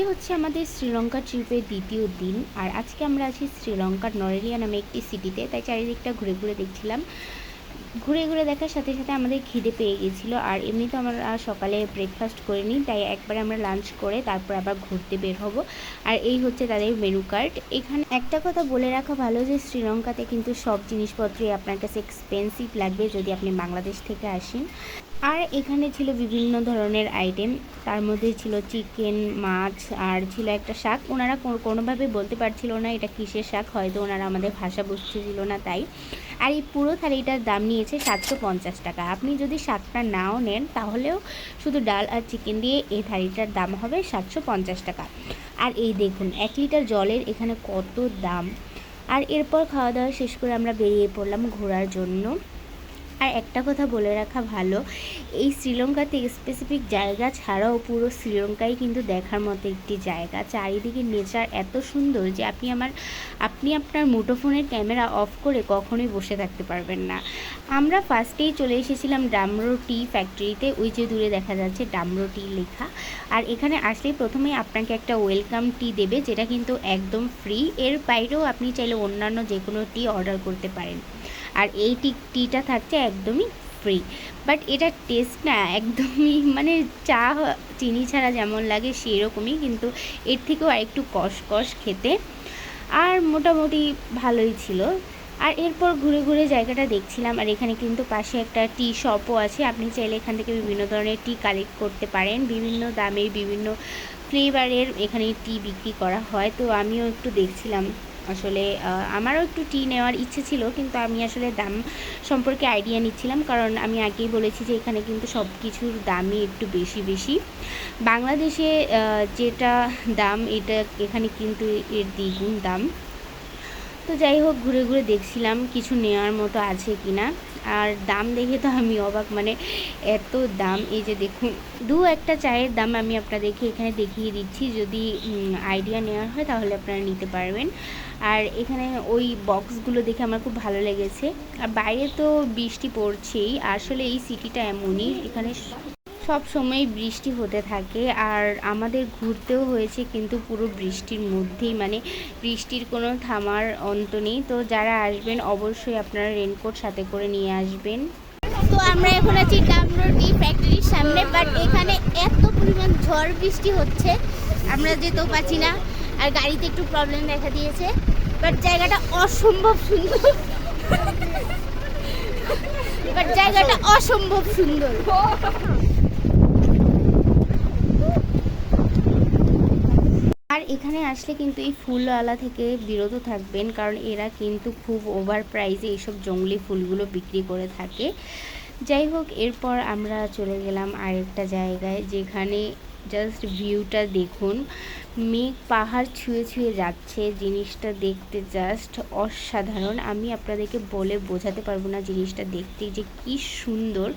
আজকে হচ্ছে আমাদের শ্রীলঙ্কা ট্রিপের দ্বিতীয় দিন। আর আজকে আমরা আছি শ্রীলঙ্কার নরেলিয়া নামে একটি সিটিতে। তাই চারিদিকটা ঘুরে ঘুরে দেখছিলাম। ঘুরে ঘুরে দেখার সাথে সাথে আমাদের খিদে পেয়ে গেছিলো। আর এমনিতে আমরা সকালে ব্রেকফাস্ট করিনি, তাই একবার আমরা লাঞ্চ করে তারপর আবার ঘুরতে বের হব। আর এই হচ্ছে তাদের মেনু কার্ড। এখানে একটা কথা বলে রাখা ভালো যে শ্রীলঙ্কাতে কিন্তু সব জিনিসপত্রই আপনার কাছে এক্সপেন্সিভ লাগবে যদি আপনি বাংলাদেশ থেকে আসেন। আর এখানে ছিল বিভিন্ন ধরনের আইটেম, তার মধ্যে ছিল চিকেন, মাছ, আর ছিল একটা শাক। ওনারা কোনোভাবে বলতে পারছিল না এটা কিসের শাক, হয়তো ওনারা আমাদের ভাষা বুঝতেছিল না তাই। আর এই পুরো থালিটার দাম নিয়েছে 750 টাকা। আপনি যদি শাকটা নাও নেন তাহলেও শুধু ডাল আর চিকেন দিয়ে এই থালিটার দাম হবে 750 টাকা। আর এই দেখুন 1 লিটার জলের এখানে কত দাম। আর এরপর খাওয়া দাওয়া শেষ করে আমরা বেরিয়ে পড়লাম ঘোরার জন্য। আর একটা কথা বলে রাখা ভালো, এই শ্রীলঙ্কাতে স্পেসিফিক জায়গা ছাড়াও পুরো শ্রীলঙ্কাই কিন্তু দেখার মতো একটি জায়গা। চারিদিকে নেচার এত সুন্দর যে আপনি আপনার মুঠোফোনের ক্যামেরা অফ করে কখনোই বসে থাকতে পারবেন না। আমরা ফার্স্টেই চলে এসেছিলাম ডামরো টি ফ্যাক্টরিতে, ওই যে দূরে দেখা যাচ্ছে ডামরো টি লেখা। আর এখানে আসলেই প্রথমেই আপনাকে একটা ওয়েলকাম টি দেবে, যেটা কিন্তু একদম ফ্রি। এর বাইরেও আপনি চাইলে অন্যান্য যে কোনো টি অর্ডার করতে পারেন। আর এই টিটা থাকছে একদমই ফ্রি। বাট এটার টেস্ট না একদমই মানে চা চিনি ছাড়া যেমন লাগে সেরকমই, কিন্তু এর থেকেও আরেকটু কষ খেতে। আর মোটামুটি ভালোই ছিল। আর এরপর ঘুরে ঘুরে জায়গাটা দেখছিলাম। আর এখানে কিন্তু পাশে একটা টি শপও আছে, আপনি চাইলে এখান থেকে বিভিন্ন ধরনের টি কালেক্ট করতে পারেন। বিভিন্ন দামের বিভিন্ন ফ্লেভারের এখানে টি বিক্রি করা হয়। তো আমিও একটু দেখছিলাম, আসলে আমারও একটু টি নেওয়ার ইচ্ছে ছিল, কিন্তু আমি আসলে দাম সম্পর্কে আইডিয়া নিচ্ছিলাম, কারণ আমি আগেই বলেছি যে এখানে কিন্তু সব কিছুর দামই একটু বেশি বেশি। বাংলাদেশে যেটা দাম এটা এখানে কিন্তু এর দ্বিগুণ দাম। তো যাই হোক ঘুরে ঘুরে দেখছিলাম কিছু নেওয়ার মতো আছে কি না। আর দাম দেখে তো আমি অবাক, মানে এত দাম। এই যে দেখুন একটা চায়ের দাম আমি আপনাদেরকে এখানে দেখিয়ে দিচ্ছি, যদি আইডিয়া নেওয়ার হয় তাহলে আপনারা নিতে পারবেন। আর এখানে ওই বক্সগুলো দেখে আমার খুব ভালো লেগেছে। আর বাইরে তো বৃষ্টি পড়ছেই, আসলে এই সিটিটা এমনই, এখানে সব সময় বৃষ্টি হতে থাকে। আর আমাদের ঘুরতেও হয়েছে কিন্তু পুরো বৃষ্টির মধ্যেই, মানে বৃষ্টির কোনো থামার অন্ত নেই। তো যারা আসবেন অবশ্যই আপনারা রেনকোট সাথে করে নিয়ে আসবেন। তো আমরা এখন আছি ডামরো টি ফ্যাক্টরির সামনে, বাট এখানে এত পরিমাণ ঝড় বৃষ্টি হচ্ছে আমরা যেতেও পাচ্ছি না। আর গাড়িতে একটু প্রবলেম দেখা দিয়েছে, বাট জায়গাটা অসম্ভব সুন্দর। আর এখানে আসলে কিন্তু এই ফুলওয়ালা থেকে বিরত থাকবেন, কারণ এরা কিন্তু খুব ওভার প্রাইসে এইসব জঙ্গলি ফুলগুলো বিক্রি করে থাকে। যাই হোক এরপর আমরা চলে গেলাম আরেকটা জায়গায়, যেখানে জাস্ট ভিউটা দেখুন, মেঘ পাহাড় ছুঁয়ে ছুঁয়ে যাচ্ছে। জিনিসটা দেখতে জাস্ট অসাধারণ, আমি আপনাদেরকে বলে বোঝাতে পারবো না জিনিসটা দেখতে যে কি সুন্দর।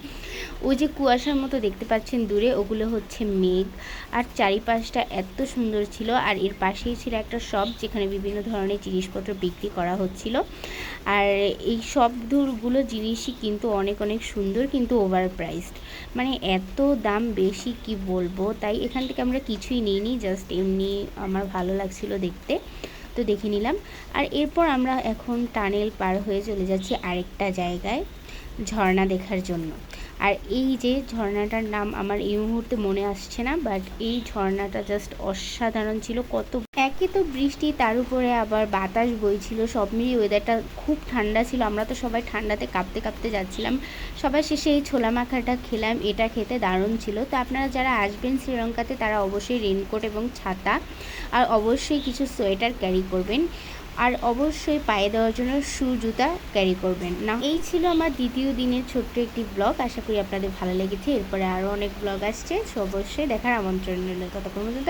ওই যে কুয়াশার মতো দেখতে পাচ্ছেন দূরে, ওগুলো হচ্ছে মেঘ। আর চারিপাশটা এত সুন্দর ছিল। আর এর পাশেই ছিল একটা শপ, যেখানে বিভিন্ন ধরনের জিনিসপত্র বিক্রি করা হচ্ছিল। আর এই সবগুলো জিনিসই কিন্তু অনেক অনেক সুন্দর, কিন্তু ওভার প্রাইসড, মানে এত দাম বেশি কি বলবো। তাই এখান থেকে আমরা কিছুই নিইনি, জাস্ট এমনি আমার ভালো লাগছিল দেখতে, তো দেখে নিলাম। আর এরপর আমরা এখন টানেল পার হয়ে চলে যাচ্ছি আরেকটা জায়গায় ঝর্ণা দেখার জন্য। আর এই যে ঝর্ণাটার নাম আমার এই মুহূর্তে মনে আসছে না, বাট এই ঝর্ণাটা জাস্ট অসাধারণ ছিল। একে তো বৃষ্টি, তার উপরে আবার বাতাস বইছিল, সব মিলিয়ে ওয়েদারটা খুব ঠান্ডা ছিল। আমরা তো সবাই ঠান্ডাতে কাঁপতে কাঁপতে যাচ্ছিলাম। সবার শেষে এই ছোলা মাখাটা খেলাম, এটা খেতে দারুণ ছিল। তো আপনারা যারা আসবেন শ্রীলঙ্কাতে তারা অবশ্যই রেনকোট এবং ছাতা, আর অবশ্যই কিছু সোয়েটার ক্যারি করবেন। আর অবশ্যই পায়ে দেওয়ার জন্য শু জুতা ক্যারি করবেন না। এই ছিল আমার দ্বিতীয় দিনের ছোট্ট একটি ব্লগ, আশা করি আপনাদের ভালো লেগেছে। এরপরে আরও অনেক ব্লগ আসছে, অবশ্যই দেখার আমন্ত্রণ রইল। ততক্ষণ পর্যন্ত